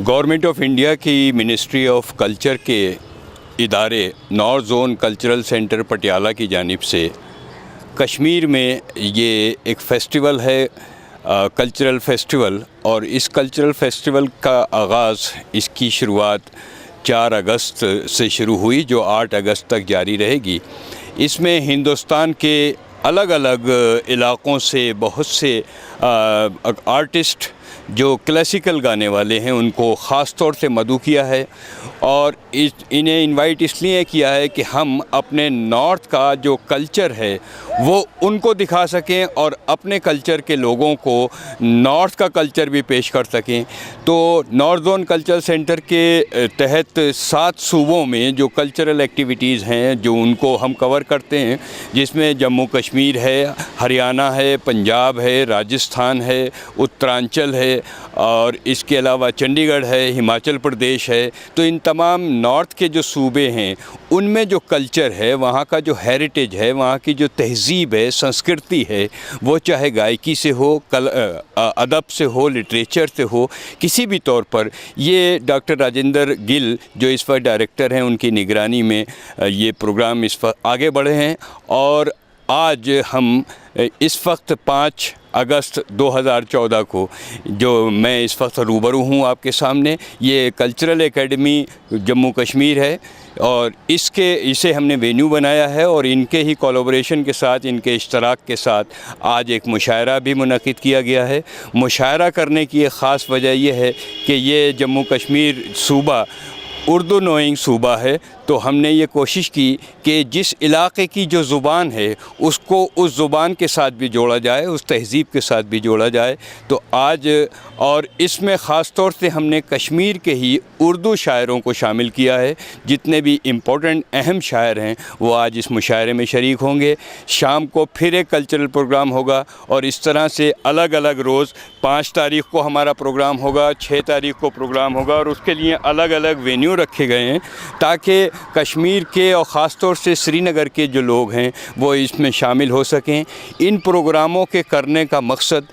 Government of India کی ministry of culture کے ادارے north zone cultural centre Patiala کی جانب سے کشمیر میں یہ ایک فیسٹیول ہے، کلچرل فیسٹیول، اور اس کلچرل فیسٹیول کا آغاز، اس کی شروعات 4 اگست سے شروع ہوئی جو 8 اگست تک جاری رہے گی۔ اس میں ہندوستان کے الگ الگ علاقوں سے بہت سے آرٹسٹ جو کلاسیکل گانے والے ہیں ان کو خاص طور سے مدعو کیا ہے، اور انہیں انوائٹ اس لیے کیا ہے کہ ہم اپنے نارتھ کا جو کلچر ہے وہ ان کو دکھا سکیں اور اپنے کلچر کے لوگوں کو نارتھ کا کلچر بھی پیش کر سکیں۔ تو نارتھ زون کلچر سینٹر کے تحت 7 صوبوں میں جو کلچرل ایکٹیویٹیز ہیں جو ان کو ہم کور کرتے ہیں، جس میں جموں کشمیر ہے، ہریانہ ہے، پنجاب ہے، راجستھان ہے، اترانچل ہے، اور اس کے علاوہ چنڈی گڑھ ہے، ہماچل پردیش ہے۔ تو ان تمام نارتھ کے جو صوبے ہیں ان میں جو کلچر ہے، وہاں کا جو ہیریٹیج ہے، وہاں کی جو تہذیب ہے، سنسکرتی ہے، وہ چاہے گائکی سے ہو، ادب سے ہو، لٹریچر سے ہو، کسی بھی طور پر، یہ ڈاکٹر راجندر گل جو اس وقت ڈائریکٹر ہیں، ان کی نگرانی میں یہ پروگرام اس وقت آگے بڑھے ہیں۔ اور آج ہم اس وقت 5 اگست 2014 کو جو میں اس وقت روبرو ہوں آپ کے سامنے، یہ کلچرل اکیڈمی جموں کشمیر ہے، اور اسے ہم نے وینیو بنایا ہے، اور ان کے ہی کولابوریشن کے ساتھ، ان کے اشتراک کے ساتھ آج ایک مشاعرہ بھی منعقد کیا گیا ہے۔ مشاعرہ کرنے کی ایک خاص وجہ یہ ہے کہ یہ جموں کشمیر صوبہ اردو نوئنگ صوبہ ہے، تو ہم نے یہ کوشش کی کہ جس علاقے کی جو زبان ہے اس کو اس زبان کے ساتھ بھی جوڑا جائے، اس تہذیب کے ساتھ بھی جوڑا جائے۔ تو آج، اور اس میں خاص طور سے ہم نے کشمیر کے ہی اردو شاعروں کو شامل کیا ہے، جتنے بھی امپورٹنٹ اہم شاعر ہیں وہ آج اس مشاعرے میں شریک ہوں گے۔ شام کو پھر ایک کلچرل پروگرام ہوگا، اور اس طرح سے الگ الگ روز 5 تاریخ کو ہمارا پروگرام ہوگا، 6 تاریخ کو پروگرام ہوگا، اور اس کے لیے الگ الگ وینیو رکھے گئے ہیں تاکہ کشمیر کے اور خاص طور سے سری نگر کے جو لوگ ہیں وہ اس میں شامل ہو سکیں۔ ان پروگراموں کے کرنے کا مقصد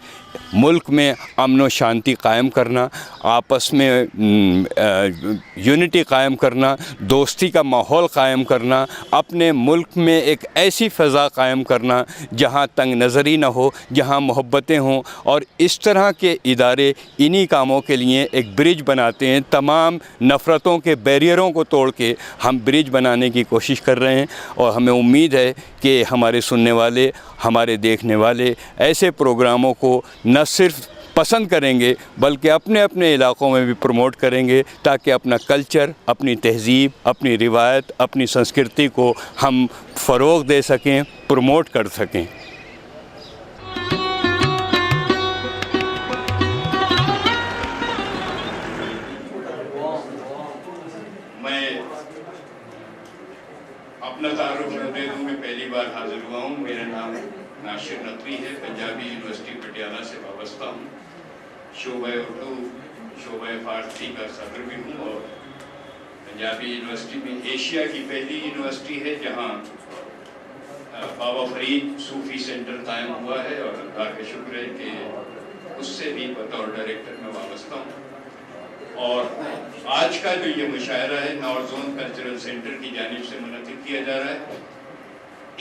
ملک میں امن و شانتی قائم کرنا، آپس میں یونٹی قائم کرنا، دوستی کا ماحول قائم کرنا، اپنے ملک میں ایک ایسی فضا قائم کرنا جہاں تنگ نظری نہ ہو، جہاں محبتیں ہوں، اور اس طرح کے ادارے انہی کاموں کے لیے ایک برج بناتے ہیں۔ تمام نفرتوں کے بیریئروں کو توڑ کے ہم برج بنانے کی کوشش کر رہے ہیں، اور ہمیں امید ہے کہ ہمارے سننے والے، ہمارے دیکھنے والے ایسے پروگراموں کو نہ صرف پسند کریں گے بلکہ اپنے اپنے علاقوں میں بھی پروموٹ کریں گے، تاکہ اپنا کلچر، اپنی تہذیب، اپنی روایت، اپنی سنسکرتی کو ہم فروغ دے سکیں، پروموٹ کر سکیں۔ میں اپنا تعارف دے دوں، میں پہلی بار حاضر ہوا ہوں۔ میرا نام ناشر نقوی ہے، پنجابی یونیورسٹی پٹیالہ سے وابستہ ہوں، شعبہ اردو، شعبہ فارسی کا صدر بھی ہوں، اور پنجابی یونیورسٹی میں ایشیا کی پہلی یونیورسٹی ہے جہاں بابا فرید صوفی سینٹر قائم ہوا ہے، اور اللہ کا شکر ہے کہ اس سے بھی بطور ڈائریکٹر میں وابستہ ہوں۔ اور آج کا جو یہ مشاعرہ ہے نارتھ زون کلچرل سینٹر کی جانب سے منعقد کیا جا رہا ہے،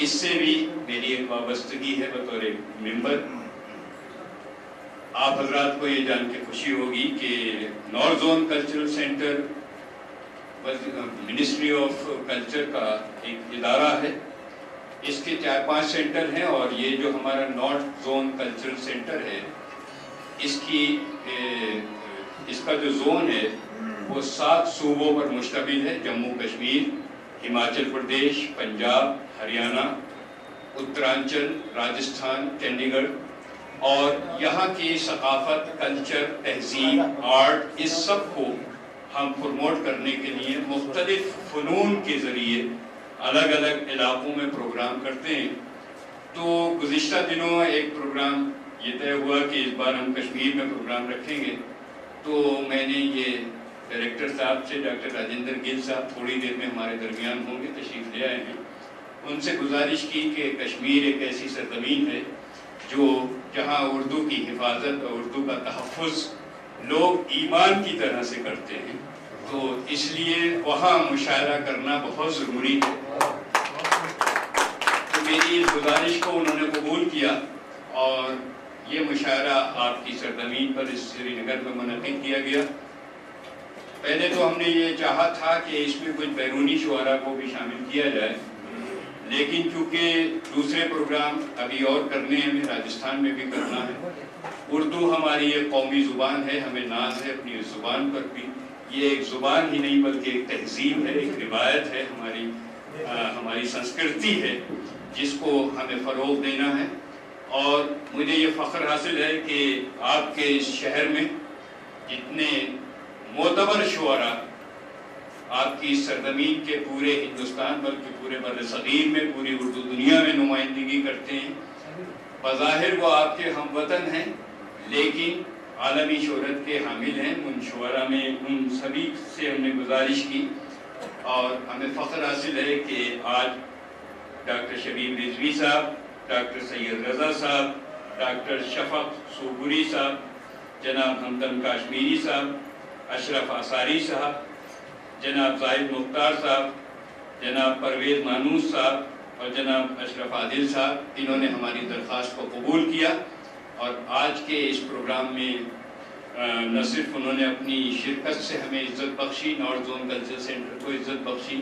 اس سے بھی میری ایک وابستگی ہے بطور ممبر۔ آپ حضرات کو یہ جان کے خوشی ہوگی کہ north zone cultural centre ministry of culture کا ایک ادارہ ہے۔ اس کے 4-5 سینٹر ہیں، اور یہ جو ہمارا نارتھ زون کلچرل سینٹر ہے، اس کا جو زون ہے وہ 7 صوبوں پر مشتمل ہے: جموں کشمیر، ہماچل پردیش، پنجاب، ہریانہ، اترانچل، راجستھان، چنڈی گڑھ۔ اور یہاں کی ثقافت، کلچر، تہذیب، آرٹ، اس سب کو ہم پروموٹ کرنے کے لیے مختلف فنون کے ذریعے الگ الگ علاقوں میں پروگرام کرتے ہیں۔ تو گزشتہ دنوں ایک پروگرام یہ طے ہوا کہ اس بار ہم کشمیر میں پروگرام رکھیں گے، تو میں نے یہ ڈائریکٹر صاحب سے، ڈاکٹر راجندر گل صاحب تھوڑی دیر میں ہمارے درمیان ہوں گے، تشریف لے آئے ہیں، ان سے گزارش کی کہ کشمیر ایک ایسی سرزمین ہے جہاں اردو کی حفاظت اور اردو کا تحفظ لوگ ایمان کی طرح سے کرتے ہیں، تو اس لیے وہاں مشاعرہ کرنا بہت ضروری ہے۔ تو میری اس گزارش کو انہوں نے قبول کیا اور یہ مشاعرہ آپ کی سرزمین پر اس سری نگر میں منعقد کیا گیا۔ پہلے تو ہم نے یہ چاہا تھا کہ اس میں کچھ بیرونی شعراء کو بھی شامل کیا جائے، لیکن چونکہ دوسرے پروگرام ابھی اور کرنے ہیں، ہمیں راجستھان میں بھی کرنا ہے۔ اردو ہماری ایک قومی زبان ہے، ہمیں ناز ہے اپنی اس زبان پر بھی۔ یہ ایک زبان ہی نہیں بلکہ ایک تہذیب ہے، ایک روایت ہے، ہماری سنسکرتی ہے، جس کو ہمیں فروغ دینا ہے۔ اور مجھے یہ فخر حاصل ہے کہ آپ کے اس شہر میں جتنے معتبر شعراء آپ کی سرزمین کے پورے ہندوستان بلکہ پورے بر صغیر میں، پوری اردو دنیا میں نمائندگی کرتے ہیں، بظاہر وہ آپ کے ہم وطن ہیں لیکن عالمی شہرت کے حامل ہیں۔ ان شعراء میں ان سبھی سے ہم نے گزارش کی اور ہمیں فخر حاصل ہے کہ آج ڈاکٹر شبیر رضوی صاحب، ڈاکٹر سید رضا صاحب، ڈاکٹر شفق سوگری صاحب، جناب ہمدم کاشمیری صاحب، اشرف آثاری صاحب، جناب زاہد مختار صاحب، جناب پرویز مانوس صاحب اور جناب اشرف عادل صاحب، انہوں نے ہماری درخواست کو قبول کیا اور آج کے اس پروگرام میں نہ صرف انہوں نے اپنی شرکت سے ہمیں عزت بخشی، نارتھ زون کلچر سینٹر کو عزت بخشی،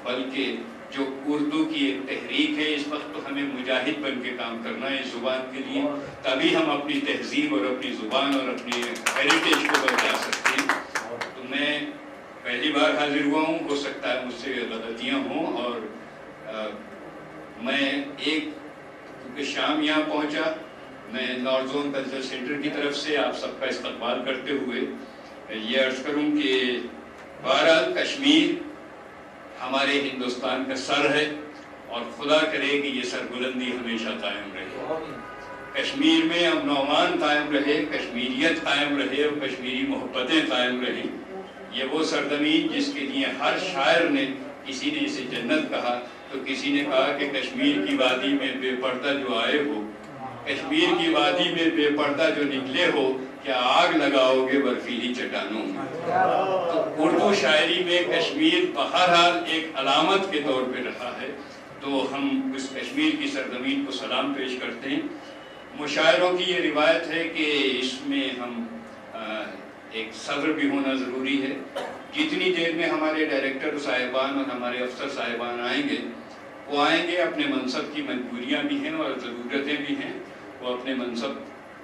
بلکہ جو اردو کی ایک تحریک ہے، اس وقت تو ہمیں مجاہد بن کے کام کرنا ہے اس زبان کے لیے، تبھی ہم اپنی تہذیب اور اپنی زبان اور اپنی ہیریٹیج کو بچا سکتے ہیں۔ تو میں پہلی بار حاضر ہوا ہوں، ہو سکتا ہے مجھ سے غلطیاں ہوں، اور میں کیونکہ شام یہاں پہنچا، میں نارتھ زون کلچر سینٹر کی طرف سے آپ سب کا استقبال کرتے ہوئے یہ عرض کروں کہ بہرحال کشمیر ہمارے ہندوستان کا سر ہے اور خدا کرے کہ یہ سربلندی ہمیشہ قائم رہے، کشمیر میں امن و امان قائم رہے، کشمیریت قائم رہے اور کشمیری محبتیں قائم رہیں۔ یہ وہ سرزمین جس کے لیے ہر شاعر نے، کسی نے اسے جنت کہا تو کسی نے کہا کہ کشمیر کی وادی میں بے پردہ جو آئے ہو، کشمیر کی وادی میں بے پردہ جو نکلے ہو، کیا آگ لگاؤ گے برفیلی چٹانوں میں۔ تو اردو شاعری میں کشمیر بہرحال ایک علامت کے طور پہ رہا ہے، تو ہم اس کشمیر کی سرزمین کو سلام پیش کرتے ہیں۔ مشاعروں کی یہ روایت ہے کہ اس میں ہم ایک صدر بھی ہونا ضروری ہے۔ جتنی دیر میں ہمارے ڈائریکٹر صاحبان اور ہمارے افسر صاحبان آئیں گے، وہ آئیں گے، اپنے منصب کی مجبوریاں بھی ہیں اور ضرورتیں بھی ہیں، وہ اپنے منصب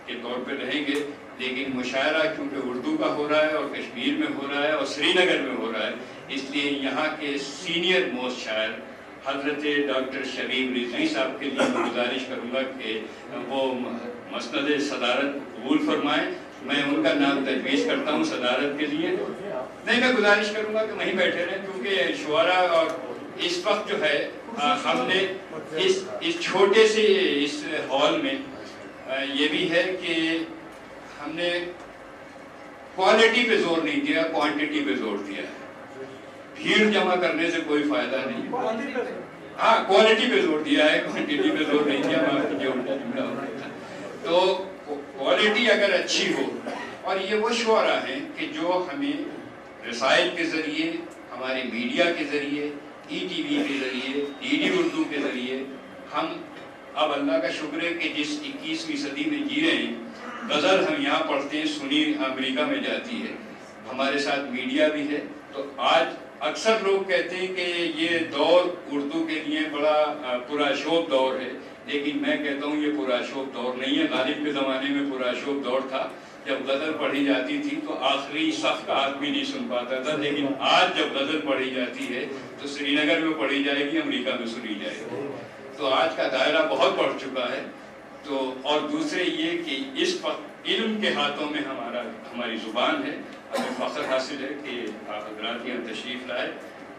کے طور پہ رہیں گے، لیکن مشاعرہ کیونکہ اردو کا ہو رہا ہے اور کشمیر میں ہو رہا ہے اور سری نگر میں ہو رہا ہے، اس لیے یہاں کے سینئر موسٹ شاعر حضرت ڈاکٹر شبیر رضوی صاحب کے لیے میں گزارش کروں گا کہ وہ مسند صدارت قبول فرمائیں۔ میں ان کا نام تجویز کرتا ہوں صدارت کے لیے۔ نہیں، میں گزارش کروں گا کہ وہیں بیٹھے رہیں، کیونکہ شعراء اور اس وقت جو ہے ہم نے اس چھوٹے سے اس ہال میں یہ بھی ہے کہ ہم نے کوالٹی پہ زور نہیں دیا، کوانٹٹی پہ زور دیا ہے۔ بھیڑ جمع کرنے سے کوئی فائدہ نہیں، ہاں کوالٹی پہ زور دیا ہے، کوانٹٹی پہ زور نہیں دیا، مجھے الٹا جملہ ہو رہا تھا۔ تو کوالٹی اگر اچھی ہو، اور یہ وہ شعراء ہیں کہ جو ہمیں رسائل کے ذریعے، ہمارے میڈیا کے ذریعے، ای ٹی وی کے ذریعے، ڈی ڈی اردو کے ذریعے، ہم اب اللہ کا شکر ہے کہ جس 21ویں صدی میں جی رہے ہیں، غزل ہم یہاں پڑھتے ہیں، سنی امریکہ میں جاتی ہے، ہمارے ساتھ میڈیا بھی ہے۔ تو آج اکثر لوگ کہتے ہیں کہ یہ دور اردو کے لیے بڑا پراشوب دور ہے، لیکن میں کہتا ہوں یہ پراشوب دور نہیں ہے۔ غالب کے زمانے میں پراشوب دور تھا، جب غزل پڑھی جاتی تھی تو آخری صف کا آدمی نہیں سن پاتا تھا، لیکن آج جب غزل پڑھی جاتی ہے تو سری نگر میں پڑھی جائے گی، امریکہ میں سنی جائے گی۔ تو آج کا دائرہ بہت بڑھ چکا ہے۔ تو اور دوسرے یہ کہ اس وقت علم کے ہاتھوں میں ہماری زبان ہے، ہمیں فخر حاصل ہے کہ آپ حضرات یہاں تشریف لائے۔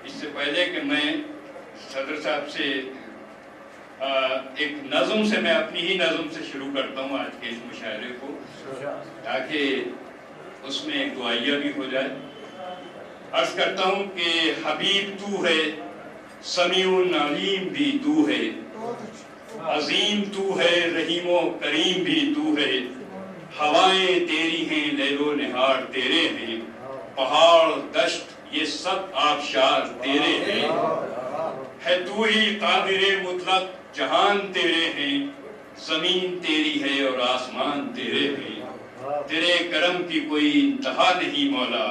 اس سے پہلے کہ میں صدر صاحب سے ایک نظم سے، میں اپنی ہی نظم سے شروع کرتا ہوں آج کے اس مشاعرے کو، تاکہ اس میں ایک دعائیہ بھی ہو جائے۔ عرض کرتا ہوں کہ حبیب تو ہے، سمیع علیم بھی تو ہے، عظیم تو ہے، رحیم و کریم بھی تو ہے، ہوائیں تیری ہیں، لیل و نہار تیرے ہیں، پہاڑ دشت یہ سب آبشار تیرے ہیں، ہے تو ہی قادر مطلق جہان تیرے ہیں، زمین تیری ہے اور آسمان تیرے ہیں، تیرے کرم کی کوئی انتہا نہیں مولا،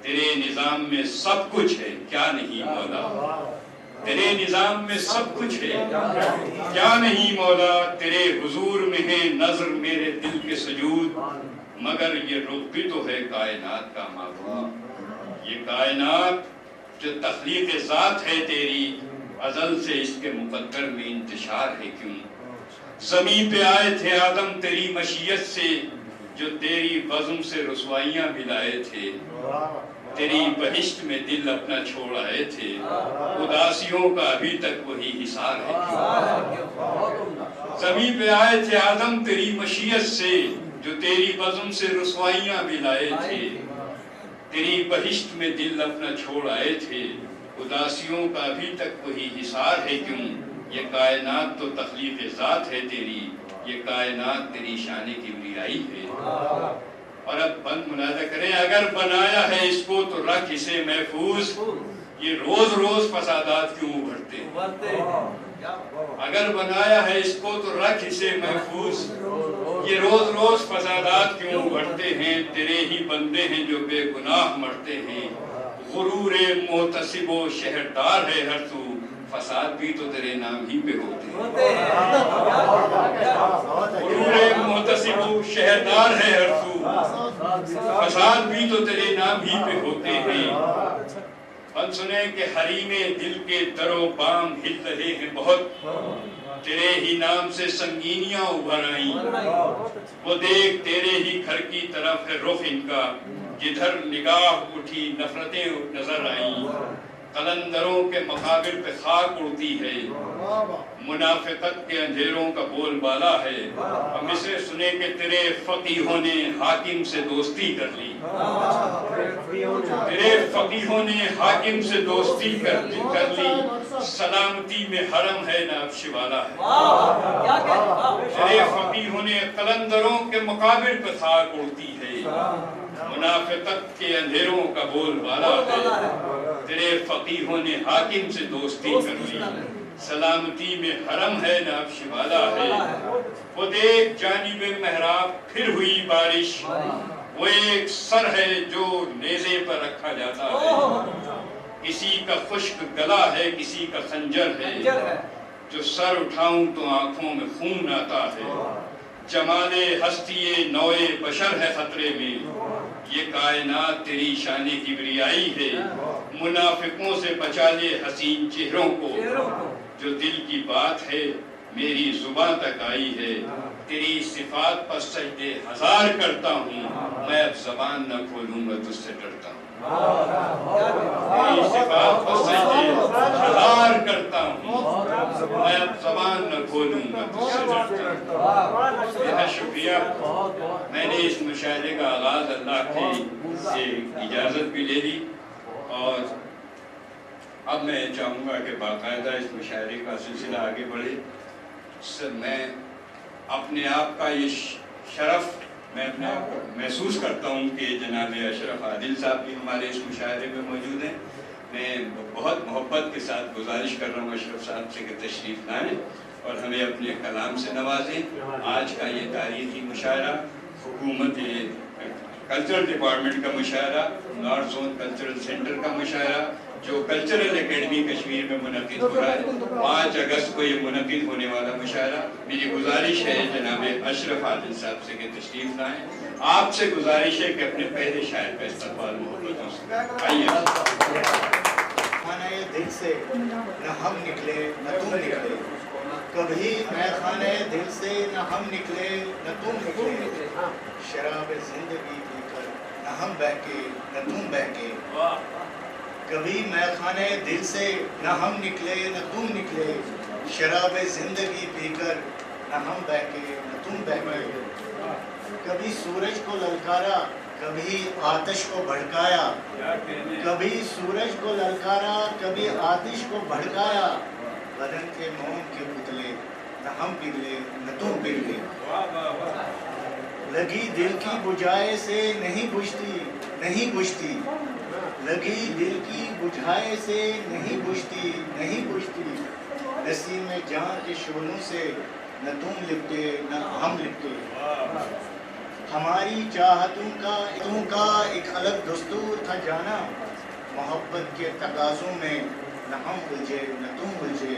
تیرے نظام میں سب کچھ ہے کیا نہیں مولا، تیرے نظام میں سب کچھ ہے کیا نہیں مولا، تیرے حضور میں ہے نظر میرے دل کے سجود، مگر یہ رخ بھی تو ہے کائنات کا معبود، یہ کائنات جو تخلیق ذات ہے تیری، ازل سے اس کے مقدر میں انتشار ہے کیوں، زمین پہ آئے تھے آدم تیری مشیت سے، جو تیری بزم سے رسوائیاں بھی لائے تھے، تیری بہشت میں دل اپنا چھوڑ آئے تھے، اداسیوں کا ابھی تک وہی حصار ہے کیوں، زمین پہ آئے تھے آدم تیری مشیت سے، جو تیری بزم سے رسوائیاں بھی لائے تھے، تیری بہشت میں دل اپنا چھوڑ آئے تھے، اداسیوں کا ابھی تک وہی حصار ہے کیوں، یہ کائنات تو تخلیق ذات ہے تیری، یہ کائنات تیری شان کبریائی ہے، اور اب بند ملاحظہ کریں، اگر بنایا ہے اس کو تو رکھ اسے محفوظ، یہ روز روز فسادات کیوں ابھرتے ہیں، اگر بنایا ہے اس کو تو رکھ اسے محفوظ، یہ روز روز فسادات کیوں ابھرتے ہیں، تیرے ہی بندے ہیں جو بے گناہ مرتے ہیں، غرور محتسب و شہردار ہے ہر تو، فساد بھی تو تیرے نام ہی پہ ہوتے ہیں، غرور محتسب و شہردار ہے ہر تو، فساد بھی تو تیرے نام ہی پہ ہوتے ہیں، ہم سنے کہ حریم دل کے در و بام ہل رہے ہیں بہت، تیرے ہی نام سے سنگینیاں ابھر آئیں، وہ دیکھ تیرے ہی گھر کی طرف ہے رخ ان کا، جدھر نگاہ اٹھی نفرتیں نظر آئیں، قلندروں کے مقابر پہ خاک اڑتی ہے، منافقت کے اندھیروں کا بول بالا ہے، ہم اسے سنے کہ تیرے فقیہوں نے حاکم سے دوستی کر لی، تیرے فقیہوں نے حاکم سے دوستی کر لی، سلامتی میں حرم ہے نہ عفش والا ہے، تیرے فقیہوں نے قلندروں کے مقابر پہ خاک اڑتی ہے، منافقت کے اندھیروں کا بول بالا ہے، تیرے فقیہوں نے حاکم سے دوستی کر لی، سلامتی میں حرم ہے نہ عفش والا ہے، وہ دیکھ جانب محراب پھر ہوئی بارش، وہ ایک سر ہے جو نیزے پر رکھا جاتا ہے، کسی کا خشک گلا ہے کسی کا خنجر ہے، جو سر اٹھاؤں تو آنکھوں میں خون آتا ہے، جمال ہستی نوع بشر ہے خطرے میں، یہ کائنات تیری شان کبریائی ہے، منافقوں سے بچا لے حسین چہروں کو، جو دل کی بات ہے میری زباں تک آئی ہے، تیری صفات پر سجدے ہزار کرتا ہوں، میں اب زبان نہ کھولوں گا تجھ سے ڈرتا ہوں، تیری صفات پر سجدے ہزار کرتا ہوں، میں اب زبان نہ کھولوں گا تجھ سے ڈرتا ہوں، بہت شکریہ، میں نے اس مشاعرے کا آغاز اللہ کی سے اجازت بھی لے لی، اور اب میں چاہوں گا کہ باقاعدہ اس مشاعرے کا سلسلہ آگے بڑھے، میں اپنے آپ کا یہ شرف میں اپنے آپ کو محسوس کرتا ہوں کہ جناب اشرف عادل صاحب بھی ہمارے اس مشاعرے میں موجود ہیں، میں بہت محبت کے ساتھ گزارش کر رہا ہوں اشرف صاحب سے کہ تشریف لائیں اور ہمیں اپنے کلام سے نوازیں، آج کا یہ تاریخی مشاعرہ حکومت کلچرل ڈپارٹمنٹ کا مشاعرہ، نارتھ زون کلچرل سینٹر کا مشاعرہ جو کلچرل اکیڈمی کشمیر میں منعقد ہو رہا ہے، 5 اگست کو یہ منعقد ہونے والا مشاعرہ، میری گزارش ہے جناب اشرف عادل صاحب سے کہ تشریف لائیں، آپ سے گزارش ہے کہ اپنے پہلے شاعر کا استقبال محبتوں سے آئیے۔ خانہ دل سے نہ ہم نکلے نہ تم نکلے، کبھی میں خانہ دل سے نہ ہم نکلے نہ تم نکلے، شراب زندگی پی کر نہ ہم بہکے نہ تم بہکے، کبھی میں خانہ دل سے نہ ہم نکلے نہ تم نکلے، شراب زندگی پی کر نہ ہم بہکے نہ تم بہکے، کبھی سورج کو للکارا کبھی آتش کو بھڑکایا، کبھی سورج کو للکارا کبھی آتش کو بھڑکایا، بدن کے موم کے پتلے نہ ہم پگھلے نہ تم پگھلے، لگی دل کی بجھائے سے نہیں بجھتی، نہیں بجھتی، لگی دل کی بجھائے سے نہیں بجھتی، نہیں بجھتی، نسیم جان کے شعلوں سے نہ تم لپٹے نہ ہم لپٹے، ہماری چاہتوں کا ایک الگ دستور تھا جانا، محبت کے تقاضوں میں نہ ہم الجھے نہ تم الجھے،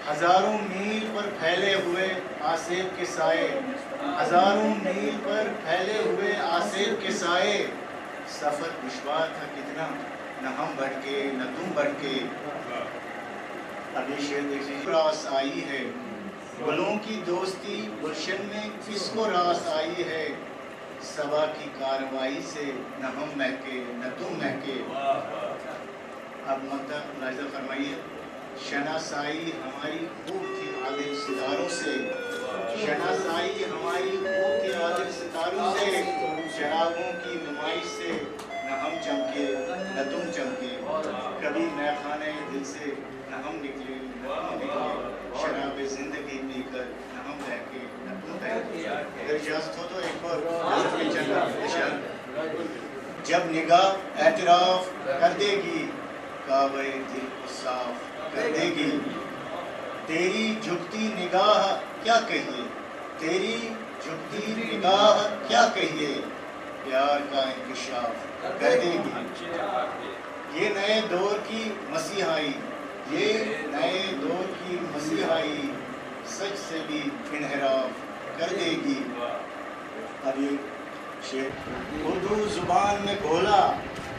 ہزاروں میل پر پھیلے ہوئے آسیب کے سائے، ہزاروں میل پر پھیلے ہوئے آسیب کے سائے، سفر دشوار تھا کتنا، نہ ہم بڑھ کے نہ تم بڑھ کے، ابھی شعر دیکھیے، راس آئی ہے گلوں کی دوستی گلشن میں کس کو راس آئی ہے، صبا کی کاروائی سے نہ ہم مہکے نہ تم مہکے، اب مطلب ملاحظہ فرمائیے، شناسائی ہماری خوب تھی عادل ستاروں سے، شناسائی ہماری خوب تھی عادل ستاروں سے، چراغوں کی نمائش سے نہ ہم چمکے نہ تم چمکے، کبھی میخانے دل سے نہ ہم نکلے نہ تم نکلے، شراب زندگی پی کر نہ ہم بہکے نہ تم بہکے، اگر اجازت ہو تو ایک اور جب نگاہ اعتراف کر دے گی کعبہ دل کو صاف کر دے گی، تیری جھکتی نگاہ کیا کہیے، تیری جھکتی نگاہ کیا کہیے، پیار کا انکشاف کر دے گی، یہ نئے دور کی مسیحائی، یہ نئے دور کی مسیحائی سچ سے بھی انحراف کر دے گی، اب یہ شعر اردو زبان میں گھولا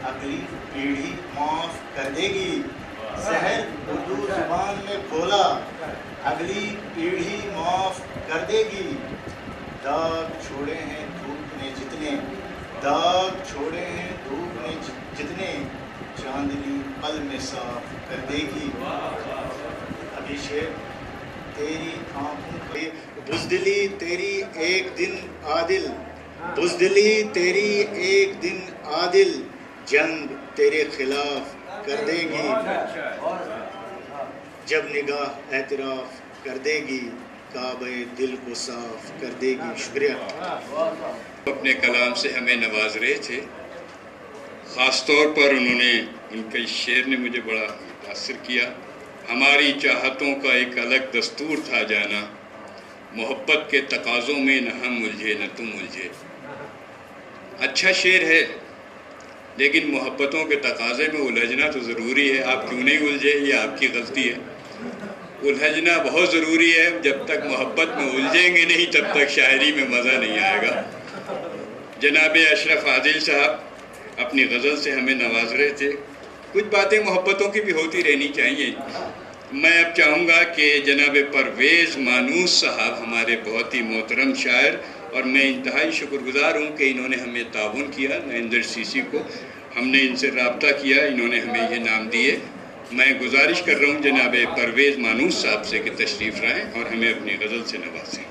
اگلی پیڑھی معاف کر دے گی، زہر اردو زبان میں کھولا اگلی پیڑھی معاف کر دے گی، داغ چھوڑے ہیں دھوپ نے جتنے، داغ چھوڑے ہیں دھوپ نے جتنے، چاندنی پل میں صاف کر دے گی، ابھی شعر تیری آنکھوں پہ بزدلی تیری ایک دن عادل، بزدلی تیری ایک دن عادل، جنگ تیرے خلاف کر دے گی، جب نگاہ اعتراف کر دے گی کعبہ دل کو صاف کر دے گی۔ شکریہ۔ اپنے کلام سے ہمیں نواز رہے تھے، خاص طور پر انہوں نے، ان کے شعر نے مجھے بڑا متاثر کیا، ہماری چاہتوں کا ایک الگ دستور تھا جانا، محبت کے تقاضوں میں نہ ہم الجھے نہ تم الجھے۔ اچھا شعر ہے، لیکن محبتوں کے تقاضے میں الجھنا تو ضروری ہے، آپ کیوں نہیں الجھے یہ آپ کی غلطی ہے، الجھنا بہت ضروری ہے، جب تک محبت میں الجھیں گے نہیں تب تک شاعری میں مزہ نہیں آئے گا۔ جناب اشرف عادل صاحب اپنی غزل سے ہمیں نواز رہے تھے، کچھ باتیں محبتوں کی بھی ہوتی رہنی چاہیے۔ میں اب چاہوں گا کہ جناب پرویز مانوس صاحب ہمارے بہت ہی محترم شاعر، اور میں انتہائی شکر گزار ہوں کہ انہوں نے ہمیں تعاون کیا، نریندر سی کو، ہم نے ان سے رابطہ کیا، انہوں نے ہمیں یہ نام دیے۔ میں گزارش کر رہا ہوں جناب پرویز مانوس صاحب سے کہ تشریف لائیں اور ہمیں اپنی غزل سے نوازیں۔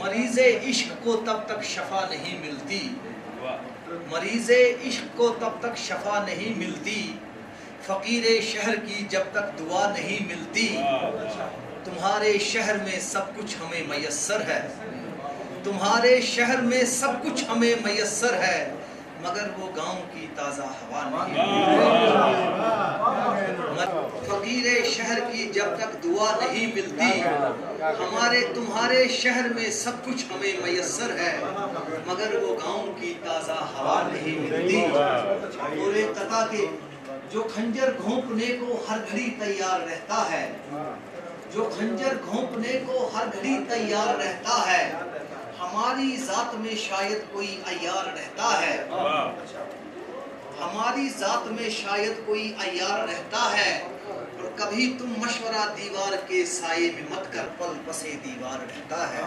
مریض عشق کو تب تک شفا نہیں ملتی، مریض عشق کو تب تک شفا نہیں ملتی، فقیر شہر کی جب تک دعا نہیں ملتی، تمہارے شہر میں سب کچھ ہمیں میسر ہے، تمہارے شہر میں سب کچھ ہمیں میسر ہے، مگر وہ گاؤں کی تازہ ہوا نہیں ملتی، فقیر شہر کی جب تک دعا نہیں ملتی، تمہارے شہر میں سب کچھ ہمیں میسر ہے، مگر وہ گاؤں کی تازہ ہوا نہیں ملتی، پورے قطع کے جو خنجر گھونپنے کو ہر گھڑی تیار رہتا ہے، جو خنجر گھونپنے کو ہر گھڑی تیار رہتا ہے، ہماری ذات میں شاید کوئی عیار رہتا ہے، ہماری ذات میں شاید کوئی عیار رہتا ہے، اور کبھی تم مشورہ دیوار کے سائے میں مت کر، پل پسے دیوار رہتا ہے۔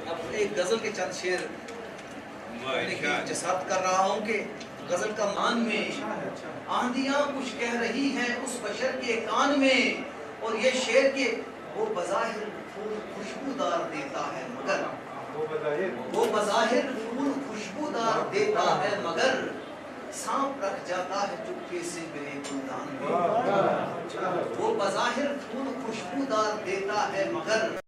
اب ایک غزل کے چند شعر جسارت کر رہا ہوں کہ غزل کا مان میں آندیاں کچھ کہہ رہی ہیں اس بشر کے کان میں، اور یہ شعر کے وہ بظاہر پھول خوشبودار دیتا ہے مگر، وہ بظاہر پھول خوشبودار دیتا ہے مگر، سانپ رکھ جاتا ہے چپکے سے میرے گلدان میں، وہ بظاہر پھول خوشبودار دیتا ہے مگر